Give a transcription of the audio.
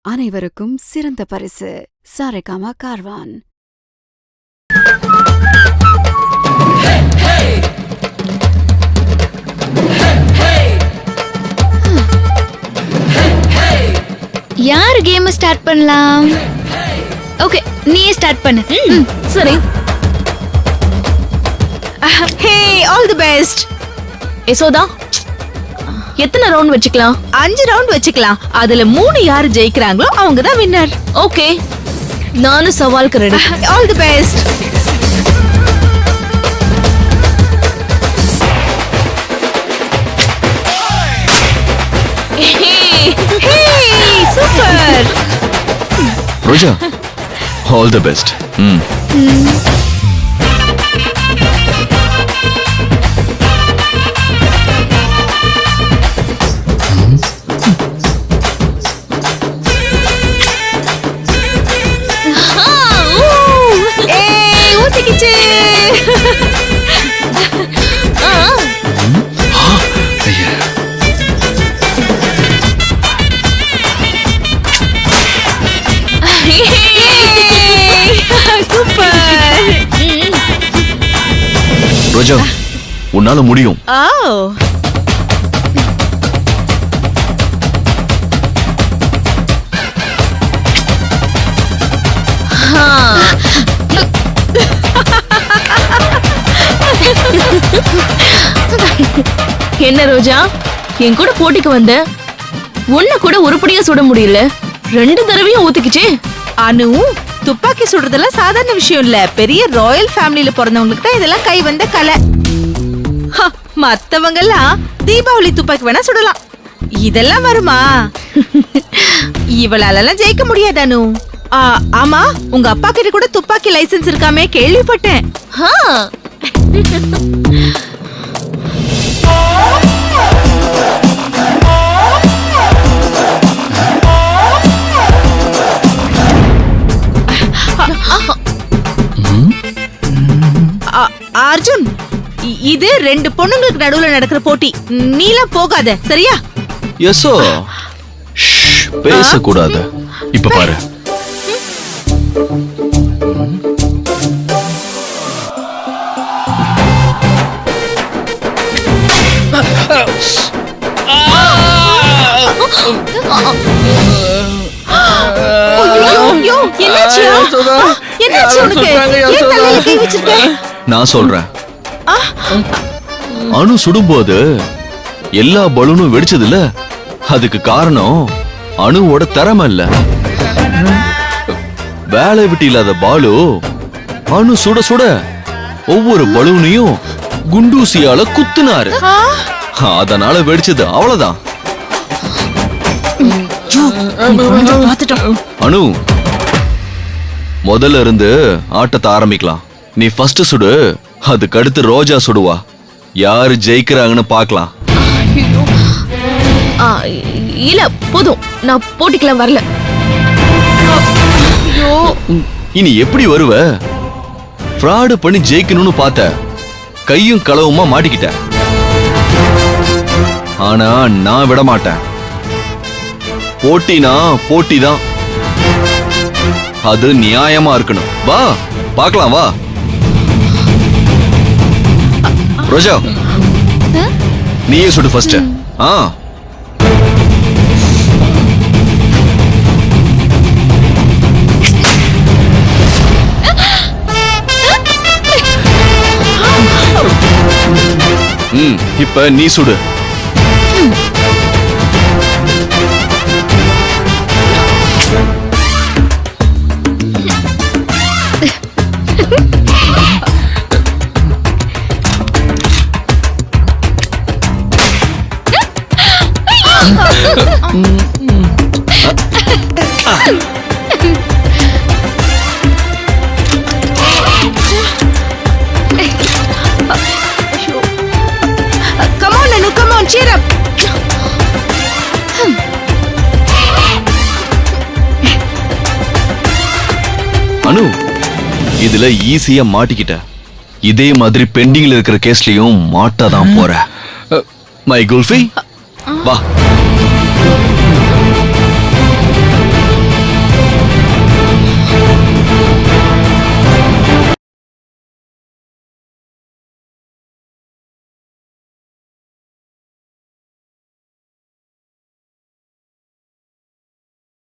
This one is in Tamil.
அனைவருக்கும் சிறந்த பரிசு சாரேகாமா கார்வான். யார் கேம் ஸ்டார்ட் பண்ணலாம்? ஓகே, நீயே ஸ்டார்ட் பண்ணு. சரி. ஹே, ஆல் தி பெஸ்ட். யசோதா, எத்தனை ரவுண்ட் வச்சுக்கலாம்? 5 ரவுண்ட் வச்சுக்கலாம். அதுல 3 யாரு ஜெயிக்கிறாங்களோ அவங்க தான் வின்னர். ஓகே, நானும் சவாலுக்கு ready. All the best. Super Roja, all the best. Roja, உன்னால முடியும். என்ன ரோஜா, என் கூட போட்டிக்கு வந்த உன்ன கூட உருப்படியா சுட முடியல, 2 தடவையும் ஊத்திக்கிச்சே. அனு, துப்பாக்கி சுடுறதெல்லாம் சாதாரண விஷயம் இல்ல. பெரிய ராயல் ஃபேமிலில பிறந்தவங்களுக்கு தான் இதெல்லாம் கை வந்த கலை. மத்தவங்க எல்லாம் தீபாவளி துப்பாக்கி வேணா சுடலாம், இதெல்லாம் வருமா? இவளாலலாம் ஜெயிக்க முடியாது அனு. ஆமா, உங்க அப்பா கிட்ட கூட துப்பாக்கி லைசென்ஸ் இருக்காமே, கேள்விப்பட்டேன். அர்ஜுன், இது 2 பொண்ணுங்களுக்கு நடுவுல நடக்கிற போட்டி. நீலாம் போகாத, சரியா? யசோ, பேசக்கூடாது. இப்ப பாரு. நான் சொல்றேன், அணு சுடும்போது எல்லா பலூனும் வெடிச்சது இல்ல, அதுக்கு காரணம் அணுவோட திறமை இல்ல. வேலை விட்டு இல்லாத பாலு அணு சுட சுட ஒவ்வொரு பலூனையும் குண்டூசியால குத்துனாரு, அதனால வெடிச்சது. அவ்வளவுதான். அணு, முதல்ல இருந்து ஆட்டத்தை ஆரம்பிக்கலாம். நீ ஃபர்ஸ்ட் சுடு, அதுக்கு அடுத்து ரோஜா சுடுவா. யாரு ஜெயிக்கிறாங்கன்னு பாக்கலாம். இல்ல, போதும், நான் போட்டிக்கலாம் வரல. இனி எப்படி வருவ? ஃப்ராடு பண்ணி ஜெயிக்கணும்னு பார்த்த, கையும் களவுமா மாட்டிக்கிட்ட. ஆனா நான் விட மாட்டேன். போட்டினா போட்டிதான், அது நியாயமா இருக்கணும். வா பார்க்கலாம், வா. ரோஜா, நீயே சுடு ஃபர்ஸ்ட். இப்ப நீ சுடு. Come on, Anu, come on, cheer up. அனு, இதுல ஈஸியா மாட்டிக்கிட்ட. இதே மாதிரி பெண்டிங்ல இருக்கிற கேஸ்லயும் மாட்டாதான் போற. மை குல்ஃபி, வா.